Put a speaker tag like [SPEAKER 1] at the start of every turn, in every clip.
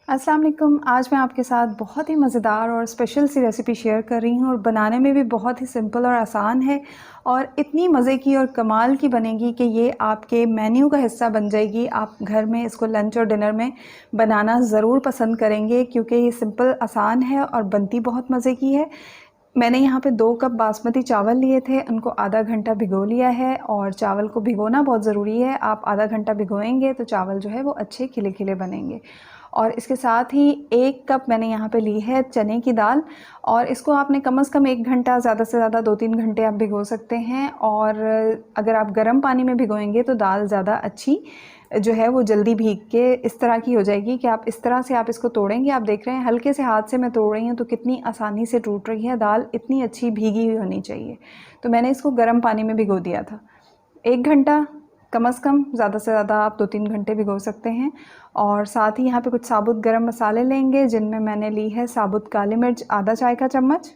[SPEAKER 1] अस्सलाम वालेकुम। आज मैं आपके साथ बहुत ही मज़ेदार और स्पेशल सी रेसिपी शेयर कर रही हूँ और बनाने में भी बहुत ही सिंपल और आसान है और इतनी मज़े की और कमाल की बनेगी कि ये आपके मेन्यू का हिस्सा बन जाएगी। आप घर में इसको लंच और डिनर में बनाना ज़रूर पसंद करेंगे क्योंकि ये सिंपल आसान है और बनती बहुत मज़े की है। मैंने यहाँ पे 2 कप बासमती चावल लिए थे, उनको आधा घंटा भिगो लिया है और चावल को भिगोना बहुत ज़रूरी है। आप आधा घंटा भिगोएंगे तो चावल जो है वो अच्छे खिले-खिले बनेंगे। और इसके साथ ही 1 कप मैंने यहाँ पे ली है चने की दाल और इसको आपने कम से कम 1 घंटा, ज़्यादा से ज़्यादा 2-3 घंटे आप भिगो सकते हैं। और अगर आप गर्म पानी में भिगोएंगे तो दाल ज़्यादा अच्छी जो है वो जल्दी भीग के इस तरह की हो जाएगी कि आप इस तरह से आप इसको तोड़ेंगे। आप देख रहे हैं हल्के से हाथ से मैं तोड़ रही हूँ तो कितनी आसानी से टूट रही है। दाल इतनी अच्छी भीगी हुई होनी चाहिए। तो मैंने इसको गर्म पानी में भिगो दिया था 1 घंटा, कम से कम, ज़्यादा से ज़्यादा आप 2-3 घंटे भिगो सकते हैं। और साथ ही यहाँ पे कुछ साबुत गरम मसाले लेंगे जिनमें मैंने ली है साबुत काली मिर्च आधा चाय का चम्मच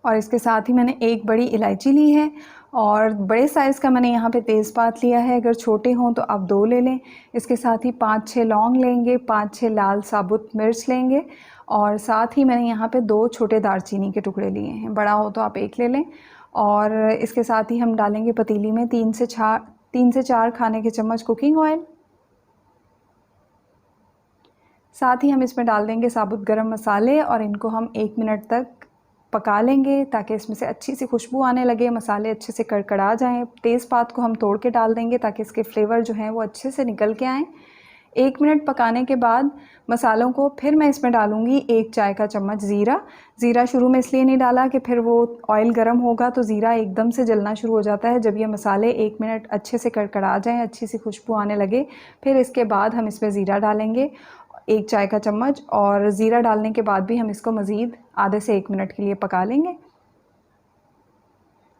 [SPEAKER 1] और इसके साथ ही मैंने 1 बड़ी इलायची ली है और बड़े साइज़ का मैंने यहाँ पे तेज़पात लिया है। अगर छोटे हों तो आप 2 ले लें। इसके साथ ही 5-6 लौंग लेंगे, 5-6 लाल साबुत मिर्च लेंगे और साथ ही मैंने यहाँ पे 2 छोटे दालचीनी के टुकड़े लिए हैं। बड़ा हो तो आप 1 ले लें। और इसके साथ ही हम डालेंगे पतीली में 3 से 4 खाने के चम्मच कुकिंग ऑयल। साथ ही हम इसमें डाल देंगे साबुत गरम मसाले और इनको हम 1 मिनट तक पका लेंगे ताकि इसमें से अच्छी सी खुशबू आने लगे, मसाले अच्छे से कड़कड़ा जाएं। तेज़पात को हम तोड़ के डाल देंगे ताकि इसके फ्लेवर जो हैं वो अच्छे से निकल के आएँ। 1 मिनट पकाने के बाद मसालों को फिर मैं इसमें डालूँगी 1 चाय का चम्मच ज़ीरा। ज़ीरा शुरू में इसलिए नहीं डाला कि फिर वो ऑयल गर्म होगा तो ज़ीरा एकदम से जलना शुरू हो जाता है। जब ये मसाले 1 मिनट अच्छे से कड़कड़ा जाएँ, अच्छी सी खुशबू आने लगे, फिर इसके बाद हम इसमें ज़ीरा डालेंगे 1 चाय का चम्मच और ज़ीरा डालने के बाद भी हम इसको मज़ीद आधे से 1 मिनट के लिए पका लेंगे।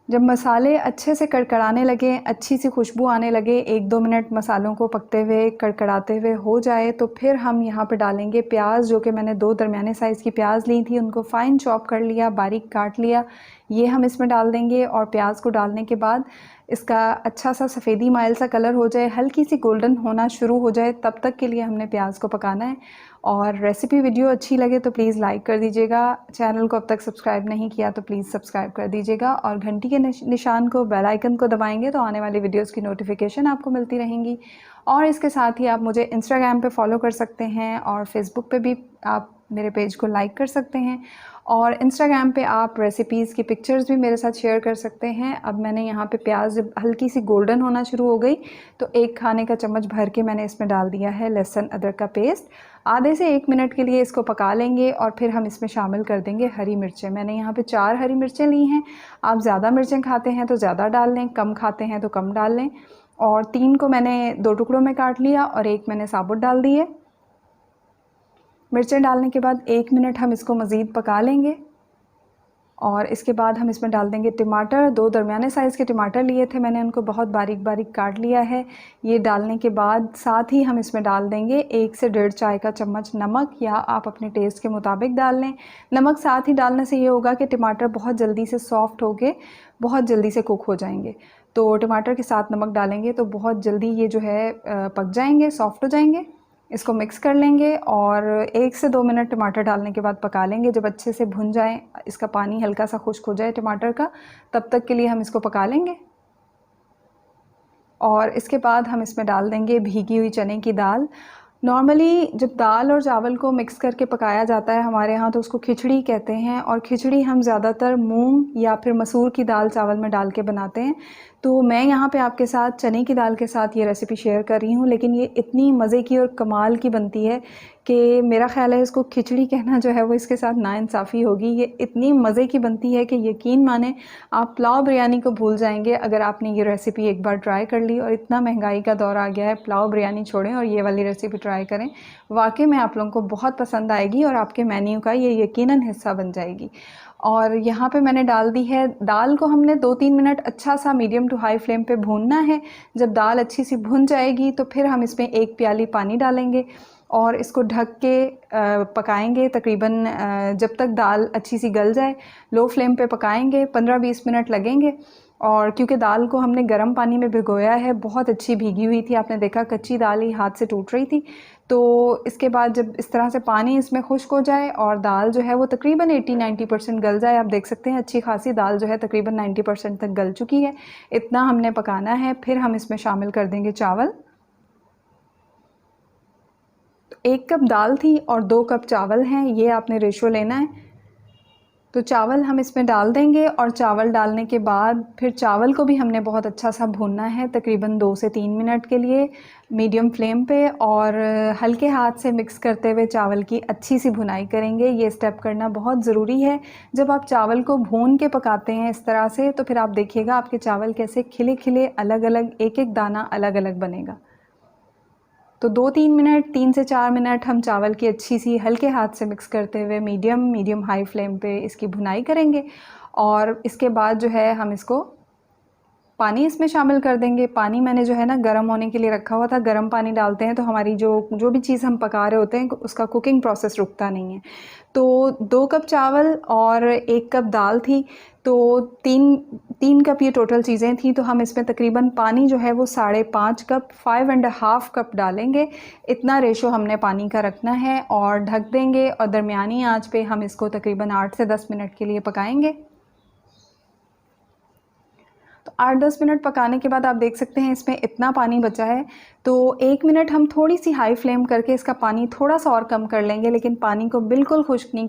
[SPEAKER 1] जब मसाले अच्छे से कड़कड़ाने लगें, अच्छी सी खुशबू आने लगे, 1-2 मिनट मसालों को पकते हुए, कड़कड़ाते हुए हो जाए तो फिर हम यहाँ पे डालेंगे प्याज, जो कि मैंने 2 दरमियाने साइज़ की प्याज ली थी, उनको फ़ाइन चॉप कर लिया, बारीक काट लिया। ये हम इसमें डाल देंगे और प्याज को डालने के बाद इसका अच्छा सा सफ़ेदी माइल सा कलर हो जाए, हल्की सी गोल्डन होना शुरू हो जाए, तब तक के लिए हमने प्याज को पकाना है। और रेसिपी वीडियो अच्छी लगे तो प्लीज़ लाइक कर दीजिएगा। चैनल को अब तक सब्सक्राइब नहीं किया तो प्लीज़ सब्सक्राइब कर दीजिएगा और घंटी के निशान को, बेल आइकन को दबाएंगे तो आने वाली वीडियोस की नोटिफिकेशन आपको मिलती रहेंगी। और इसके साथ ही आप मुझे इंस्टाग्राम पे फॉलो कर सकते हैं और फेसबुक पे भी आप मेरे पेज को लाइक कर सकते हैं और इंस्टाग्राम पे आप रेसिपीज़ की पिक्चर्स भी मेरे साथ शेयर कर सकते हैं। अब मैंने यहाँ पे प्याज जब हल्की सी गोल्डन होना शुरू हो गई तो 1 खाने का चम्मच भर के मैंने इसमें डाल दिया है लहसुन अदरक का पेस्ट। आधे से 1 मिनट के लिए इसको पका लेंगे और फिर हम इसमें शामिल कर देंगे हरी मिर्चें। मैंने यहाँ पे 4 हरी मिर्चें ली हैं। आप ज़्यादा मिर्चें खाते हैं तो ज़्यादा डाल लें, कम खाते हैं तो कम डाल लें। और 3 को मैंने 2 टुकड़ों में काट लिया और 1 मैंने साबुत डाल दी है। मिर्चें डालने के बाद 1 मिनट हम इसको मज़ीद पका लेंगे और इसके बाद हम इसमें डाल देंगे टमाटर। 2 दरमियाने साइज़ के टमाटर लिए थे मैंने, उनको बहुत बारीक बारीक काट लिया है। ये डालने के बाद साथ ही हम इसमें डाल देंगे 1 से 1.5 चाय का चम्मच नमक, या आप अपने टेस्ट के मुताबिक डाल लें। नमक साथ ही डालने से ये होगा कि टमाटर बहुत जल्दी से सॉफ़्ट होके बहुत जल्दी से कुक हो जाएंगे। तो टमाटर के साथ नमक डालेंगे तो बहुत जल्दी ये जो है पक जाएंगे, सॉफ़्ट हो जाएंगे। इसको मिक्स कर लेंगे और 1 से 2 मिनट टमाटर डालने के बाद पका लेंगे। जब अच्छे से भुन जाए, इसका पानी हल्का सा खुश्क हो जाए टमाटर का, तब तक के लिए हम इसको पका लेंगे। और इसके बाद हम इसमें डाल देंगे भीगी हुई चने की दाल। नॉर्मली जब दाल और चावल को मिक्स करके पकाया जाता है हमारे यहाँ तो उसको खिचड़ी कहते हैं और खिचड़ी हम ज़्यादातर मूंग या फिर मसूर की दाल चावल में डाल के बनाते हैं। तो मैं यहाँ पे आपके साथ चने की दाल के साथ ये रेसिपी शेयर कर रही हूँ, लेकिन ये इतनी मज़े की और कमाल की बनती है कि मेरा ख़्याल है इसको खिचड़ी कहना जो है वो इसके साथ नाइंसाफ़ी होगी। ये इतनी मज़े की बनती है कि यकीन माने आप पुलाव बिरयानी को भूल जाएंगे अगर आपने ये रेसिपी एक बार ट्राई कर ली। और इतना महंगाई का दौर आ गया है, पुलाव बिरयानी छोड़ें और ये वाली रेसिपी ट्राई करें, वाकई में आप लोगों को बहुत पसंद आएगी और आपके मेन्यू का ये यकीनन हिस्सा बन जाएगी। और यहाँ पे मैंने डाल दी है दाल को, हमने 2-3 मिनट अच्छा सा मीडियम टू हाई फ्लेम पे भूनना है। जब दाल अच्छी सी भुन जाएगी तो फिर हम इसमें 1 प्याली पानी डालेंगे और इसको ढक के पकाएंगे तकरीबन जब तक दाल अच्छी सी गल जाए। लो फ्लेम पे पकाएंगे, 15-20 मिनट लगेंगे और क्योंकि दाल को हमने गर्म पानी में भिगोया है, बहुत अच्छी भीगी हुई थी, आपने देखा कच्ची दाल ही हाथ से टूट रही थी। तो इसके बाद जब इस तरह से पानी इसमें खुश्क हो जाए और दाल जो है वो तकरीबन 80-90% गल जाए, आप देख सकते हैं अच्छी खासी दाल जो है तकरीबन 90% तक गल चुकी है। इतना हमने पकाना है। फिर हम इसमें शामिल कर देंगे चावल। 1 कप दाल थी और 2 कप चावल हैं, ये आपने रेशो लेना है। तो चावल हम इसमें डाल देंगे और चावल डालने के बाद फिर चावल को भी हमने बहुत अच्छा सा भूनना है, तकरीबन 2 से 3 मिनट के लिए मीडियम फ्लेम पे, और हल्के हाथ से मिक्स करते हुए चावल की अच्छी सी भुनाई करेंगे। ये स्टेप करना बहुत ज़रूरी है। जब आप चावल को भून के पकाते हैं इस तरह से, तो फिर आप देखिएगा आपके चावल कैसे खिले खिले अलग अलग, एक एक दाना अलग अलग बनेगा। तो 2-3 मिनट, 3 से 4 मिनट हम चावल की अच्छी सी हल्के हाथ से मिक्स करते हुए मीडियम हाई फ्लेम पे इसकी भुनाई करेंगे। और इसके बाद जो है हम इसको पानी इसमें शामिल कर देंगे। पानी मैंने जो है ना गर्म होने के लिए रखा हुआ था। गर्म पानी डालते हैं तो हमारी जो भी चीज़ हम पका रहे होते हैं उसका कुकिंग प्रोसेस रुकता नहीं है। तो 2 कप चावल और 1 कप दाल थी, तो 3 कप ये टोटल चीज़ें थी। तो हम इसमें तकरीबन पानी जो है वो 5.5 कप, 5.5 कप डालेंगे। इतना रेशो हमने पानी का रखना है और ढक देंगे और दरमियानी आंच पे हम इसको तकरीबन 8 से 10 मिनट के लिए पकाएंगे। तो 8-10 मिनट पकाने के बाद आप देख सकते हैं इसमें इतना पानी बचा है। तो 1 मिनट हम थोड़ी सी हाई फ्लेम करके इसका पानी थोड़ा सा और कम कर लेंगे, लेकिन पानी को बिल्कुल खुश्क नहीं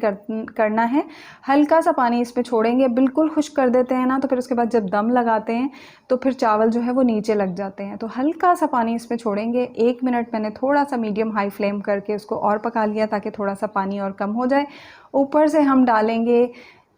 [SPEAKER 1] करना है। हल्का सा पानी इसमें छोड़ेंगे। बिल्कुल खुश्क कर देते हैं ना तो फिर उसके बाद जब दम लगाते हैं तो फिर चावल जो है वो नीचे लग जाते हैं। तो हल्का सा पानी इसमें छोड़ेंगे। 1 मिनट मैंने थोड़ा सा मीडियम हाई फ्लेम करके उसको और पका लिया ताकि थोड़ा सा पानी और कम हो जाए। ऊपर से हम डालेंगे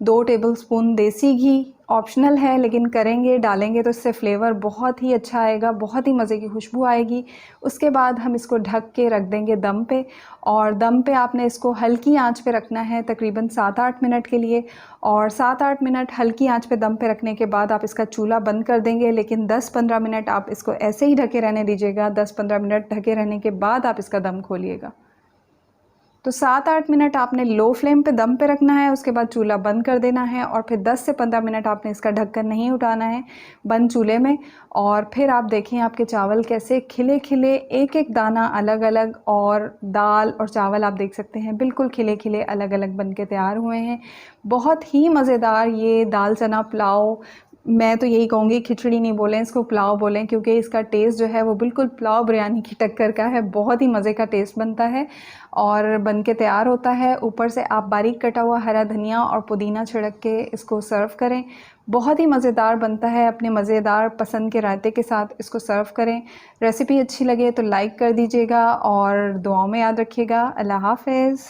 [SPEAKER 1] 2 टेबलस्पून देसी घी। ऑप्शनल है लेकिन करेंगे, डालेंगे तो इससे फ्लेवर बहुत ही अच्छा आएगा, बहुत ही मज़े की खुशबू आएगी। उसके बाद हम इसको ढक के रख देंगे दम पे, और दम पे आपने इसको हल्की आंच पे रखना है तकरीबन 7-8 मिनट के लिए। और 7-8 मिनट हल्की आंच पे दम पे रखने के बाद आप इसका चूल्हा बंद कर देंगे, लेकिन 10-15 मिनट आप इसको ऐसे ही ढके रहने दीजिएगा। 10-15 मिनट ढके रहने के बाद आप इसका दम खोलिएगा। तो 7-8 मिनट आपने लो फ्लेम पे दम पे रखना है, उसके बाद चूल्हा बंद कर देना है और फिर 10 से 15 मिनट आपने इसका ढक्कन नहीं उठाना है बंद चूल्हे में। और फिर आप देखें आपके चावल कैसे खिले खिले, एक एक दाना अलग अलग, और दाल और चावल आप देख सकते हैं बिल्कुल खिले खिले अलग अलग बन के तैयार हुए हैं। बहुत ही मज़ेदार ये दाल चना पुलाव, मैं तो यही कहूँगी खिचड़ी नहीं बोलें इसको, पुलाव बोलें, क्योंकि इसका टेस्ट जो है वो बिल्कुल पुलाव बिरयानी की टक्कर का है। बहुत ही मज़े का टेस्ट बनता है और बन के तैयार होता है। ऊपर से आप बारीक कटा हुआ हरा धनिया और पुदीना छिड़क के इसको सर्व करें। बहुत ही मज़ेदार बनता है। अपने मज़ेदार पसंद के रायते के साथ इसको सर्व करें। रेसिपी अच्छी लगे तो लाइक कर दीजिएगा और दुआओं में याद रखिएगा। अल्लाह हाफ़िज़।